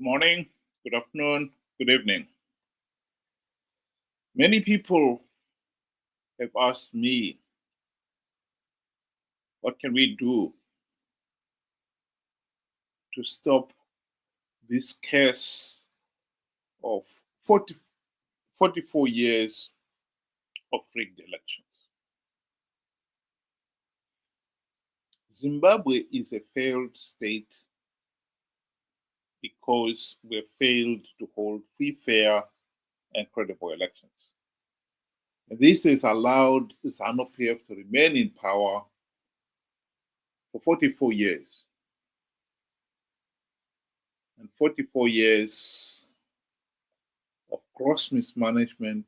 morning, good afternoon, good evening. Many people have asked me, what can we do to stop this curse of 44 years of rigged elections? Zimbabwe is a failed state because we have failed to hold free, fair, and credible elections. And this has allowed the ZANU-PF to remain in power for 44 years. And 44 years of gross mismanagement,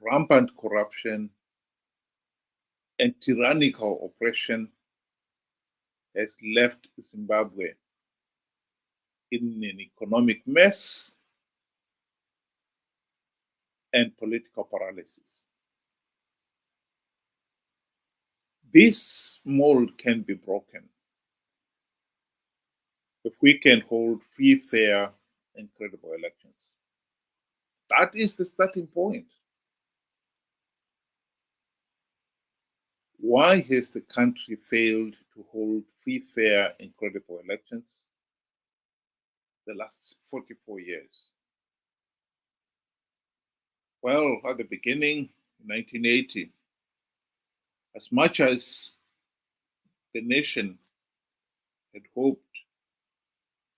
rampant corruption, and tyrannical oppression has left Zimbabwe in an economic mess and political paralysis. This mold can be broken if we can hold free, fair, and credible elections. That is the starting point. Why has the country failed to hold free, fair, and credible elections the last 44 years? Well, at the beginning, 1980, as much as the nation had hoped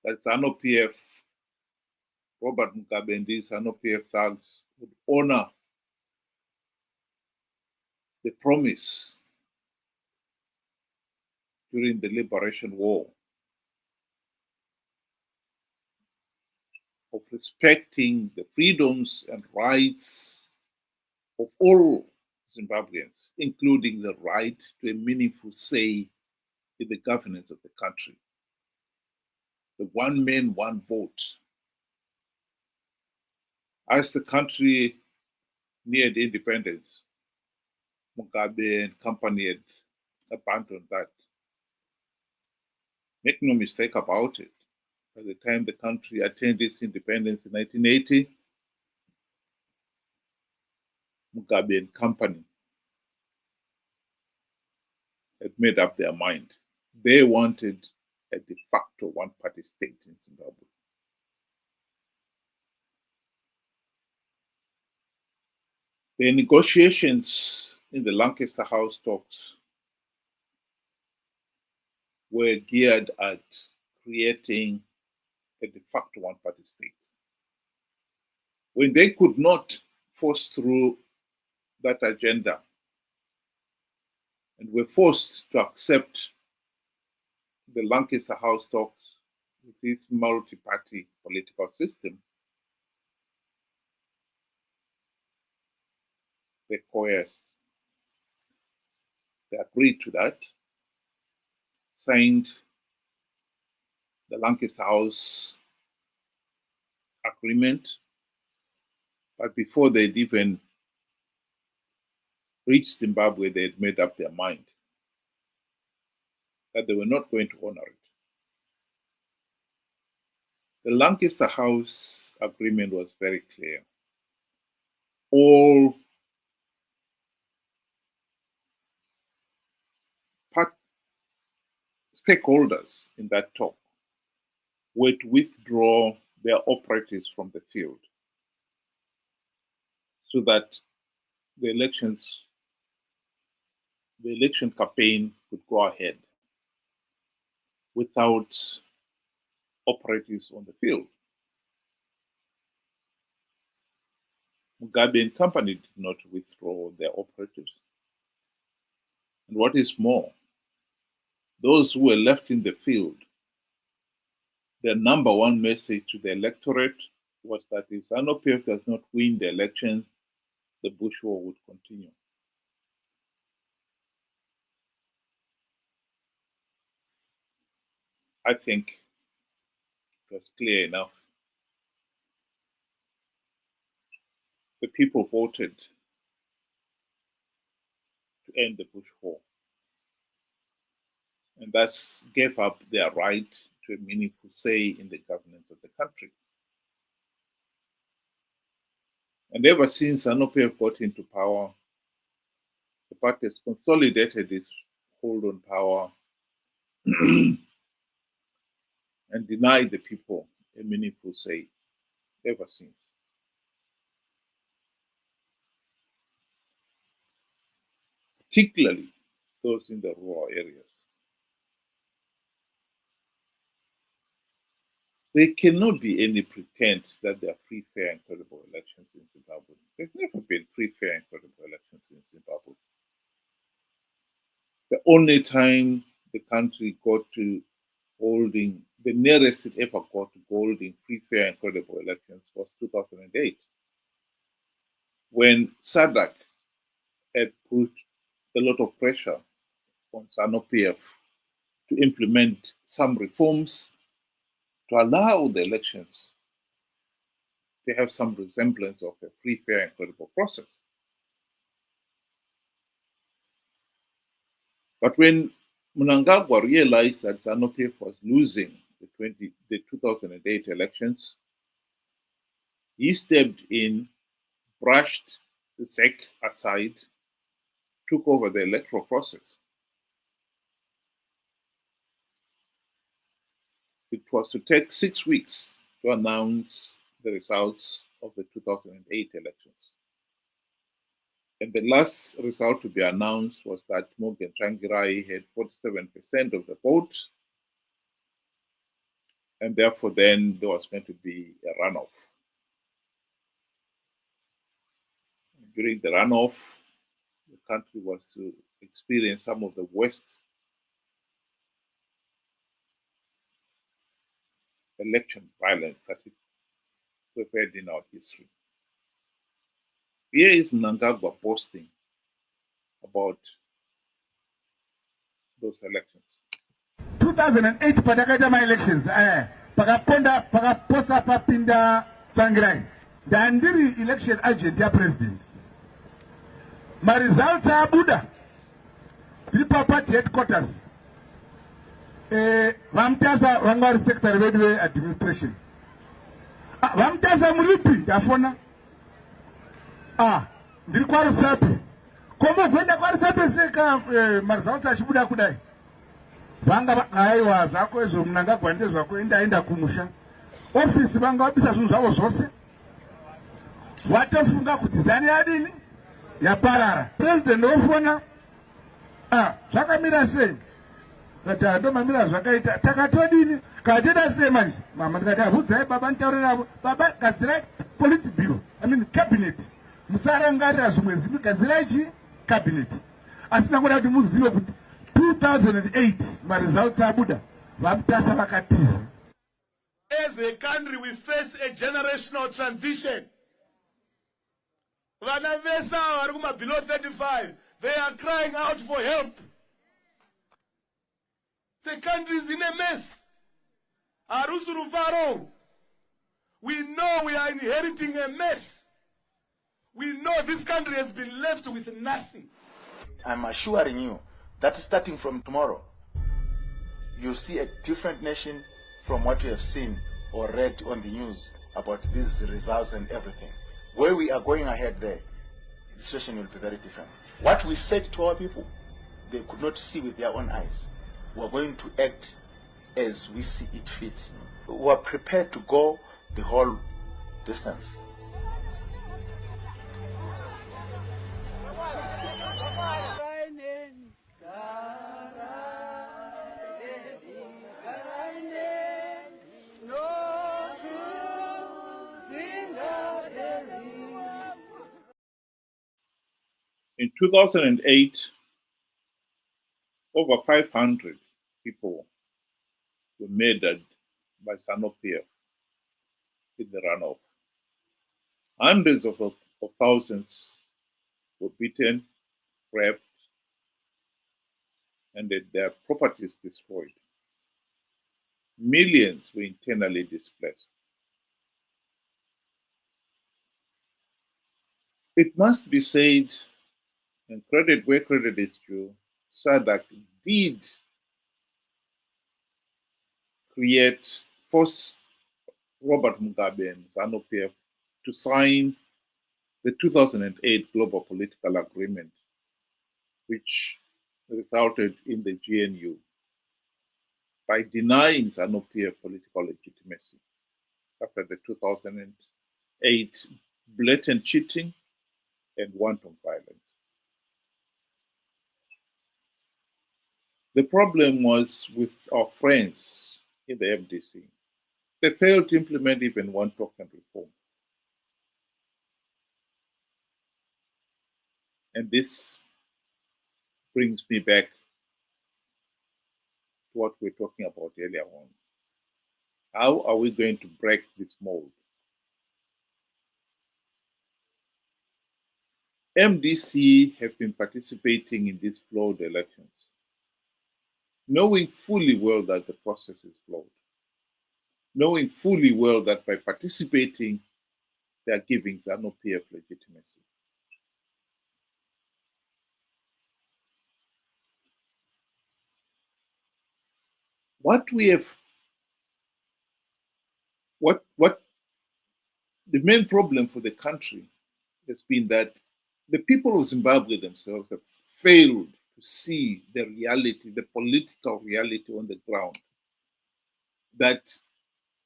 that ZANU-PF, Robert Mugabe and these ZANU-PF thugs would honor the promise during the Liberation War of respecting the freedoms and rights of all Zimbabweans, including the right to a meaningful say in the governance of the country. The one man, one vote. As the country neared independence, Mugabe and company had abandoned that. Make no mistake about it. By the time the country attained its independence in 1980, Mugabe and company had made up their mind. They wanted a de facto one-party state in Zimbabwe. The negotiations in the Lancaster House talks were geared at creating a de facto one-party state. When they could not force through that agenda and were forced to accept the Lancaster House talks with this multi-party political system, they coerced. They agreed to that, signed the Lancaster House agreement, but before they'd even reached Zimbabwe, they had made up their mind that they were not going to honor it. The Lancaster House agreement was very clear. All stakeholders in that talk were to withdraw their operatives from the field so that the election campaign could go ahead without operatives on the field. Mugabe and company did not withdraw their operatives. And what is more, those who were left in the field, their number one message to the electorate was that if ZANU-PF does not win the election, the Bush war would continue. I think it was clear enough. The people voted to end the Bush war and thus gave up their right to a meaningful say in the governance of the country. And ever since ZANU-PF got into power, the party has consolidated its hold on power and denied the people a meaningful say ever since. Particularly those in the rural areas. There cannot be any pretense that there are free, fair, and credible elections in Zimbabwe. There's never been free, fair, and credible elections in Zimbabwe. The only time the country got to holding, the nearest it ever got to holding free, fair, and credible elections was 2008, when SADC had put a lot of pressure on ZANU-PF to implement some reforms to allow the elections to have some resemblance of a free, fair, and credible process. But when Mnangagwa realized that ZANU-PF was losing the 2008 elections, he stepped in, brushed the ZEC aside, took over the electoral process. It was to take 6 weeks to announce the results of the 2008 elections. And the last result to be announced was that Morgan Tsvangirai had 47% of the vote, and therefore then there was going to be a runoff. During the runoff, the country was to experience some of the worst election violence that we've had in our history. Here is Mnangagwa boasting about those elections. 2008 patakaita ma-elections pakaposa papinda Tsvangirai ndandiri election agent ya president. Ma-results abuda tiri pa-party headquarters. Vamutasa vanga vari secretary vedu ve-administration. Vamutasa muripi ndafona. Ndiri kwarusapi. Koma gwenda kwarusapi seka ma-results achibuda kudai. Vanga aiwa zvako izvo Mnangagwa ndezvako endaenda kumusha. Office vanga vabisa zvinhu zvavo zvose. Vatofunga kuti zani yadini yaparara. President ofona zvakamira sei? Kati ndomamira zvakaita takatodini kateda sei manje? Mama ndikati abvudzai baba nditaurira baba gadzirai politburo, cabinet. Musarangarira zvimwe zvinhu, gadzirai chi cabinet. Asi ndakuda kuti muzive kuti 2008 ma-results abuda vamutasa vakatiza. As a country we face a generational transition. Vana vese vari kuma below 35, they are crying out for help. The country is in a mess. We know we are inheriting a mess. We know this country has been left with nothing. I'm assuring you that starting from tomorrow, you'll see a different nation from what you have seen or read on the news about these results and everything. Where we are going ahead there, the situation will be very different. What we said to our people, they could not see with their own eyes. We are going to act as we see it fit. We are prepared to go the whole distance. In 2008, over 500 people were murdered by ZANU-PF in the runoff. Hundreds of thousands were beaten, raped, and their properties destroyed. Millions were internally displaced. It must be said, and credit where credit is due, SADC did force Robert Mugabe and ZANU-PF to sign the 2008 Global Political Agreement, which resulted in the GNU by denying ZANU-PF political legitimacy after the 2008 blatant cheating and wanton violence. The problem was with our friends in the MDC. They failed to implement even one token reform. And this brings me back to what we were talking about earlier on. How are we going to break this mold? MDC have been participating in these flawed elections, knowing fully well that the process is flawed, knowing fully well that by participating, they are giving ZANU-PF legitimacy. What the main problem for the country has been that the people of Zimbabwe themselves have failed to see the reality, the political reality on the ground, that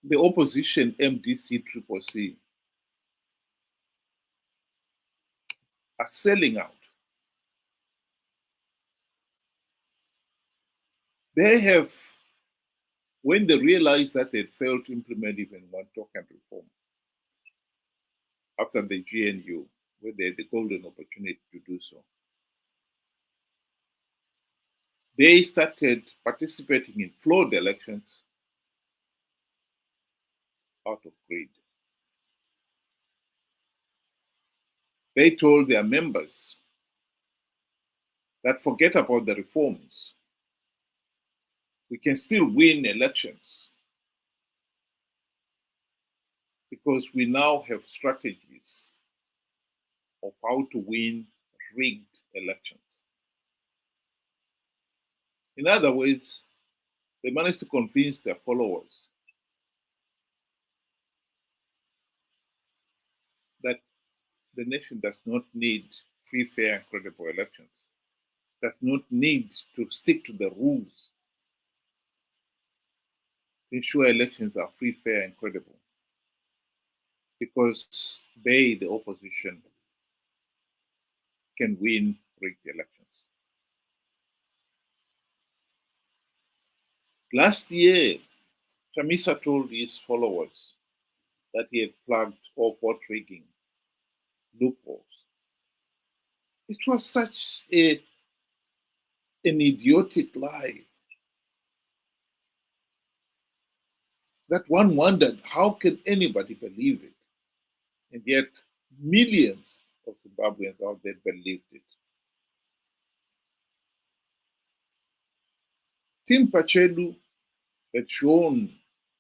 the opposition MDC CCC are selling out. They have, when they realized that they failed to implement even one token reform after the GNU, where they had the golden opportunity to do so, they started participating in flawed elections out of greed. They told their members that forget about the reforms. We can still win elections because we now have strategies of how to win rigged elections. In other words, they managed to convince their followers that the nation does not need free, fair, and credible elections, does not need to stick to the rules to ensure elections are free, fair, and credible, because they, the opposition, can win rigged elections. Last year, Chamisa told his followers that he had plugged all vote rigging loopholes. It was such an idiotic lie that one wondered, how can anybody believe it? And yet, millions of Zimbabweans out there believed it. Tim Pachelu had shown,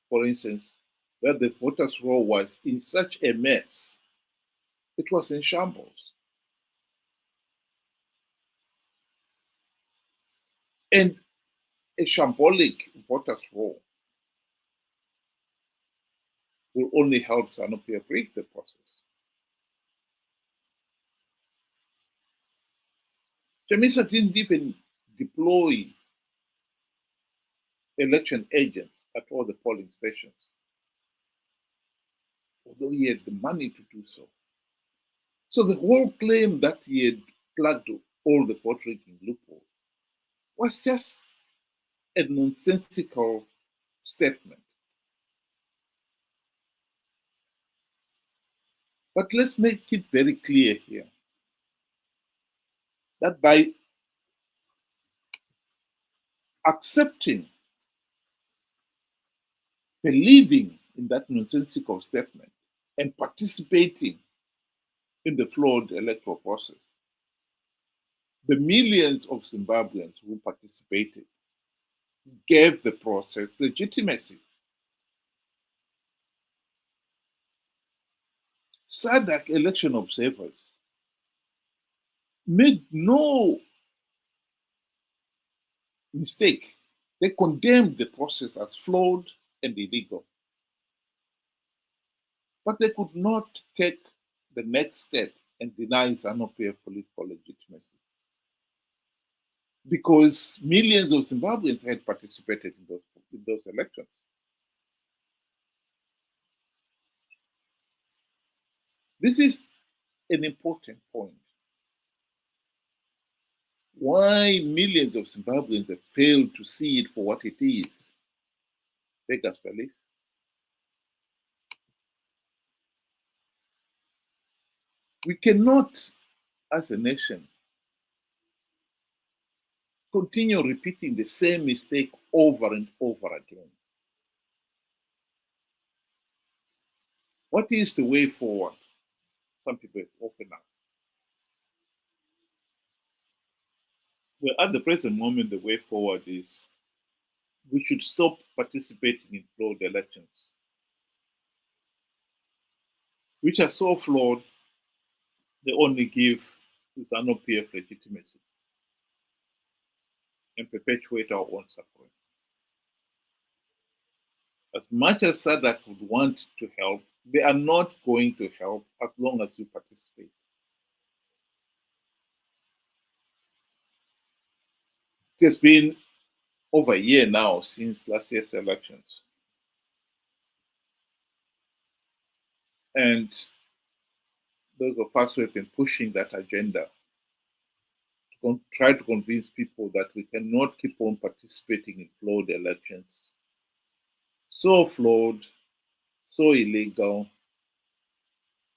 for instance, that the voters' roll was in such a mess. It was in shambles. And a shambolic voters' roll will only help ZANU-PF rig the process. Chamisa didn't even deploy election agents at all the polling stations, although he had the money to do so. So the whole claim that he had plugged all the vote rigging loopholes was just a nonsensical statement. But let's make it very clear here that by accepting, believing in that nonsensical statement, and participating in the flawed electoral process, the millions of Zimbabweans who participated gave the process legitimacy. SADC election observers made no mistake. They condemned the process as flawed and illegal. But they could not take the next step and deny ZANU-PF political legitimacy because millions of Zimbabweans had participated in those elections. This is an important point. Why millions of Zimbabweans have failed to see it for what it is, beggars belief. We cannot, as a nation, continue repeating the same mistake over and over again. What is the way forward? Some people have often asked. Well, at the present moment, the way forward is we should stop participating in flawed elections, which are so flawed, they only give the ZANU-PF legitimacy and perpetuate our own suffering. As much as SADC would want to help, they are not going to help as long as you participate. It has been over a year now since last year's elections. And those of us who have been pushing that agenda to try to convince people that we cannot keep on participating in flawed elections. So flawed, so illegal,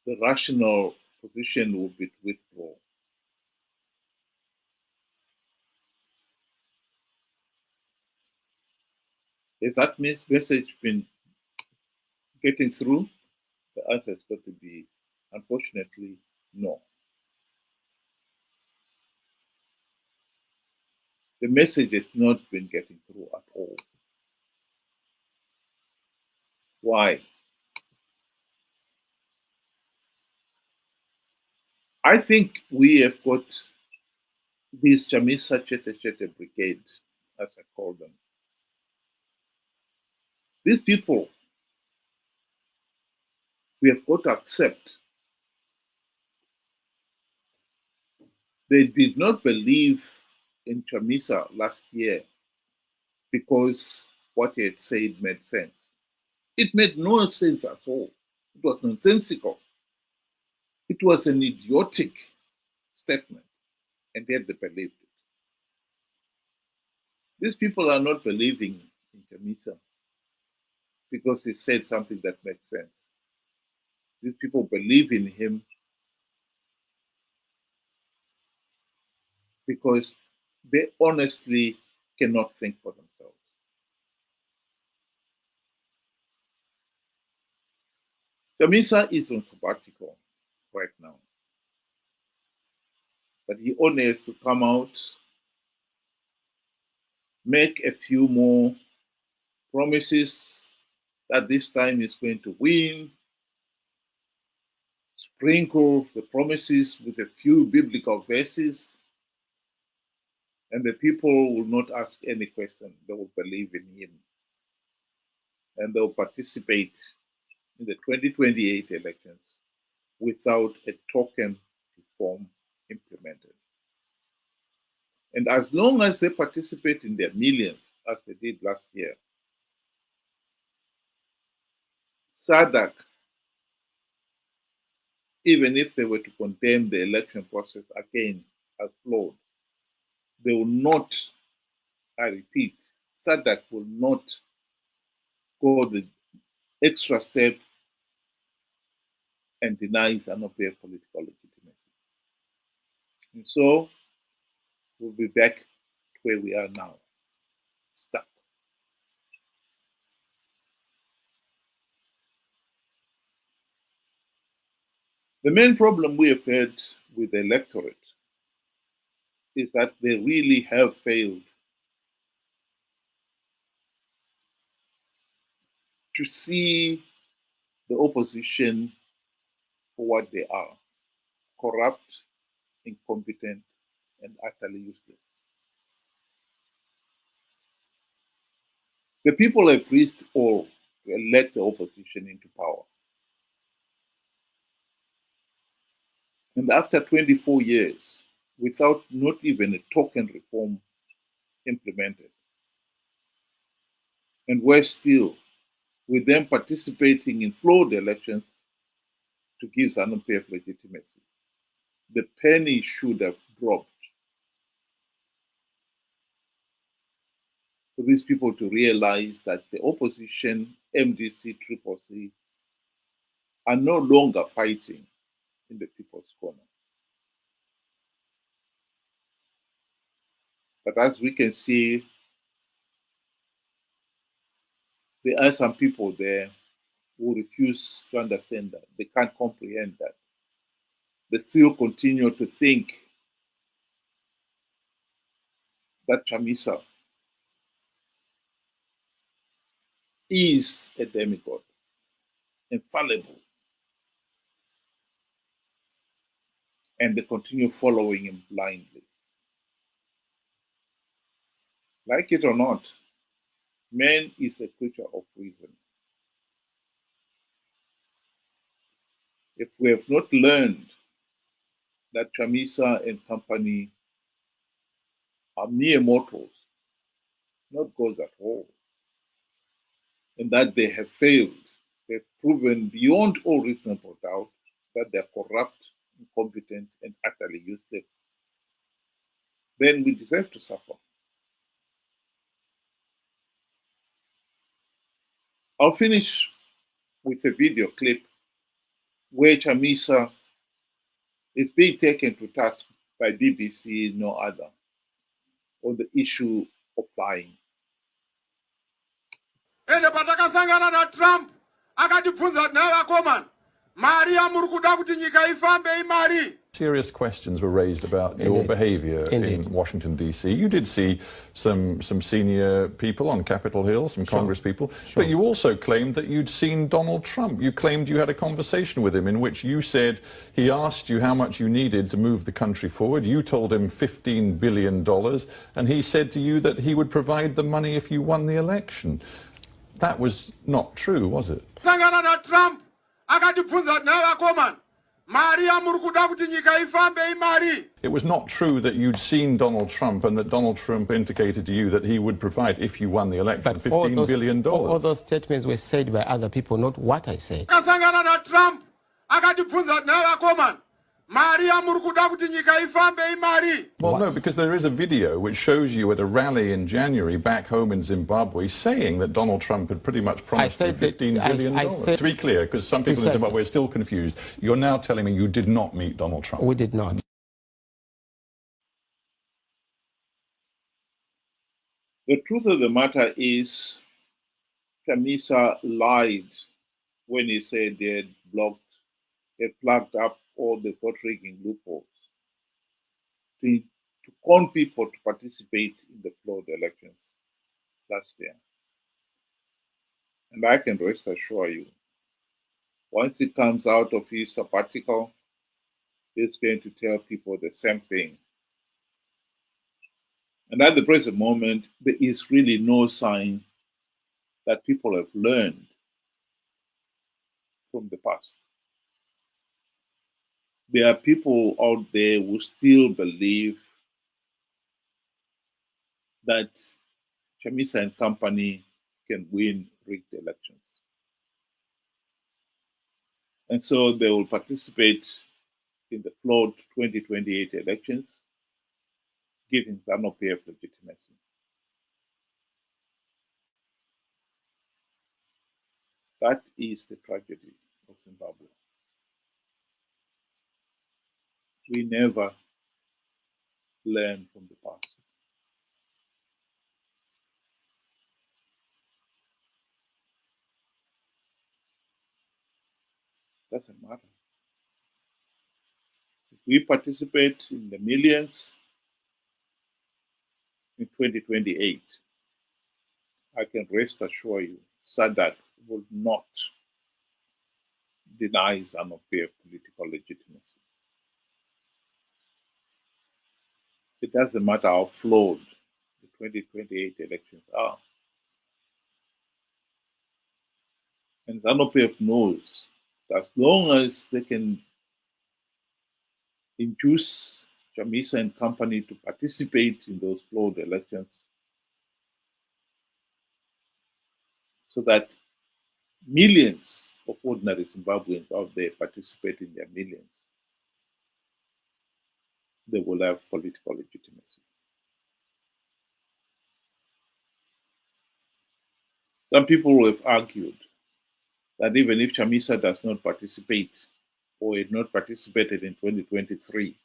the rational position will be to withdraw. Has that message been getting through? The answer is going to be, unfortunately, no. The message has not been getting through at all. Why? I think we have got these Chamisa chete brigade, as I call them. These people, we have got to accept they did not believe in Chamisa last year because what he had said made sense. It made no sense at all. It was nonsensical. It was an idiotic statement, and yet they believed it. These people are not believing in Chamisa because he said something that makes sense. These people believe in him because they honestly cannot think for themselves. Chamisa is on sabbatical right now, but he only has to come out, make a few more promises that this time he's going to win, sprinkle the promises with a few biblical verses, and the people will not ask any question. They will believe in him. And they'll participate in the 2028 elections without a token reform implemented. And as long as they participate in their millions, as they did last year, SADC, even if they were to condemn the election process again as flawed, they will not, I repeat, SADC will not go the extra step and deny ZANU-PF political legitimacy. And so we'll be back to where we are now, stuck. The main problem we have had with the electorate is that they really have failed to see the opposition for what they are: corrupt, incompetent, and utterly useless. The people have risked all to elect the opposition into power. And after 24 years, without not even a token reform implemented, and worse still, with them participating in flawed elections to give ZANU-PF legitimacy, the penny should have dropped for these people to realize that the opposition, MDC, CCC, are no longer fighting in the people's corner. But as we can see, there are some people there who refuse to understand that. They can't comprehend that. They still continue to think that Chamisa is a demigod, infallible. And they continue following him blindly. Like it or not, man is a creature of reason. If we have not learned that Chamisa and company are mere mortals, not gods at all, and that they have failed, they've proven beyond all reasonable doubt that they're corrupt, incompetent, and utterly useless, then we deserve to suffer. I'll finish with a video clip where Chamisa is being taken to task by BBC, no other, on the issue of lying. Ende patakasangana na Trump akatibvunza naye akomana mari yamuri kuda kuti nyika ifambe imari. Serious questions were raised about your behaviour in Washington, D.C. You did see some senior people on Capitol Hill, some Congress people, but you also claimed that you'd seen Donald Trump. You claimed you had a conversation with him in which you said he asked you how much you needed to move the country forward. You told him $15 billion, and he said to you that he would provide the money if you won the election. That was not true, was it? Sangana na Trump akatibvunza naye akomana mari yamuri kuda kuti nyika ifambe imari. It was not true that you'd seen Donald Trump and that Donald Trump indicated to you that he would provide, if you won the election, $15 billion. All those statements were said by other people, not what I said. Kasangana na Trump akatibvunza naye akomana mari yamuri kuda kuti nyika ifambe imari. Well, no, because there is a video which shows you at a rally in January back home in Zimbabwe saying that Donald Trump had pretty much promised you $15 billion. To be clear, because some people in Zimbabwe are still confused, you're now telling me you did not meet Donald Trump. We did not. The truth of the matter is, Chamisa lied when he said they had plugged up all the vote rigging loopholes to con people to participate in the flawed elections last year. And I can rest assure you, once he comes out of his sabbatical, he's going to tell people the same thing. And at the present moment, there is really no sign that people have learned from the past. There are people out there who still believe that Chamisa and company can win rigged elections. And so they will participate in the flawed 2028 elections, giving ZANU-PF legitimacy. That is the tragedy of Zimbabwe. We never learn from the past. Doesn't matter. If we participate in the millions in 2028, I can rest assure you, SADC will not deny ZANU-PF political legitimacy. It doesn't matter how flawed the 2028 elections are. And ZANU-PF knows that as long as they can induce Chamisa and company to participate in those flawed elections so that millions of ordinary Zimbabweans out there participate in their millions, they will have political legitimacy. Some people have argued that even if Chamisa does not participate or had not participated in 2023,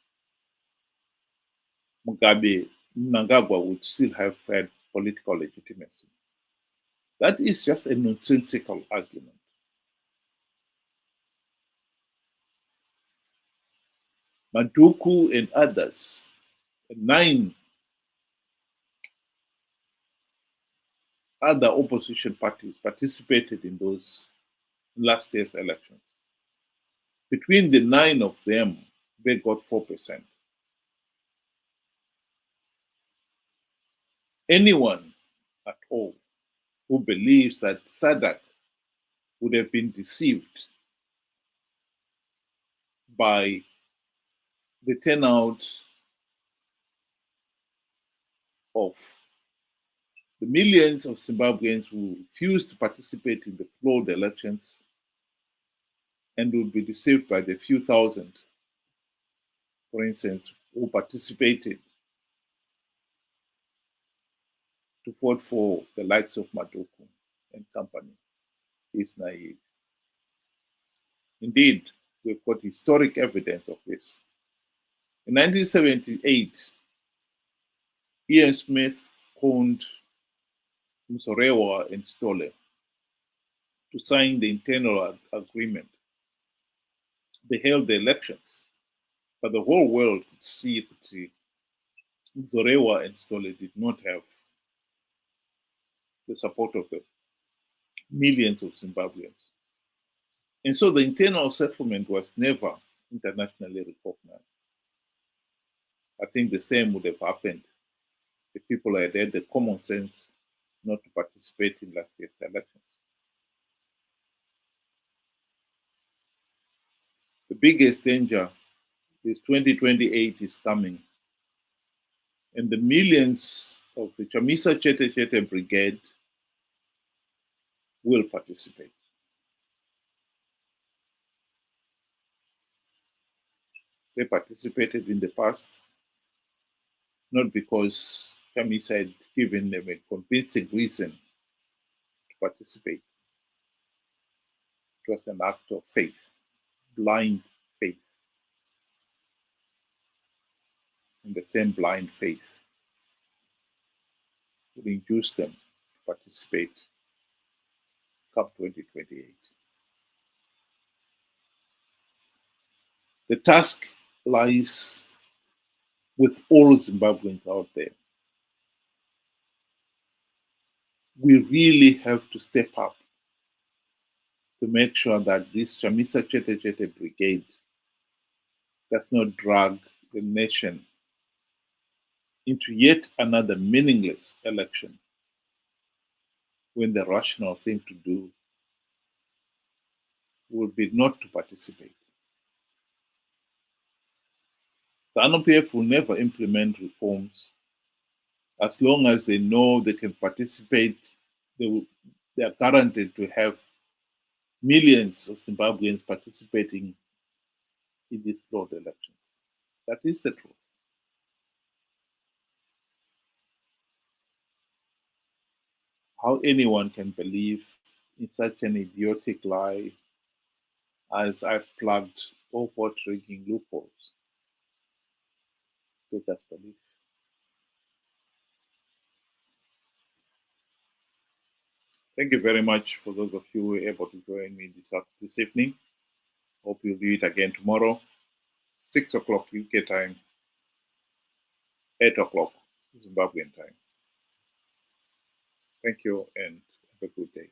Mnangagwa would still have had political legitimacy. That is just a nonsensical argument. Maduku and others, 9 other opposition parties participated in those last year's elections. Between the 9 of them, they got 4%. Anyone at all who believes that SADC would have been deceived by the turnout of the millions of Zimbabweans who refused to participate in the flawed elections and would be deceived by the few thousand, for instance, who participated to vote for the likes of Maduku and company is naive. Indeed, we've got historic evidence of this. In 1978, Ian Smith owned Mzorewa and Stole to sign the internal agreement. They held the elections, but the whole world could see Mzorewa and Stole did not have the support of the millions of Zimbabweans. And so the internal settlement was never internationally recognized. I think the same would have happened if people had had the common sense not to participate in last year's elections. The biggest danger is 2028 is coming, and the millions of the Chamisa Chete brigade will participate. They participated in the past, not because Chamisa had given them a convincing reason to participate. It was an act of faith, blind faith. And the same blind faith would induce them to participate come 2028. The task lies with all Zimbabweans out there. We really have to step up to make sure that this Chamisa Chete brigade does not drag the nation into yet another meaningless election when the rational thing to do would be not to participate. The ZANU-PF will never implement reforms as long as they know they can participate. They are guaranteed to have millions of Zimbabweans participating in these flawed elections. That is the truth. How anyone can believe in such an idiotic lie as I've plugged all vote rigging loopholes, take us belief. Thank you very much for those of you who were able to join me this evening. Hope you'll do it again tomorrow, 6 o'clock UK time, 8 o'clock Zimbabwean time. Thank you and have a good day.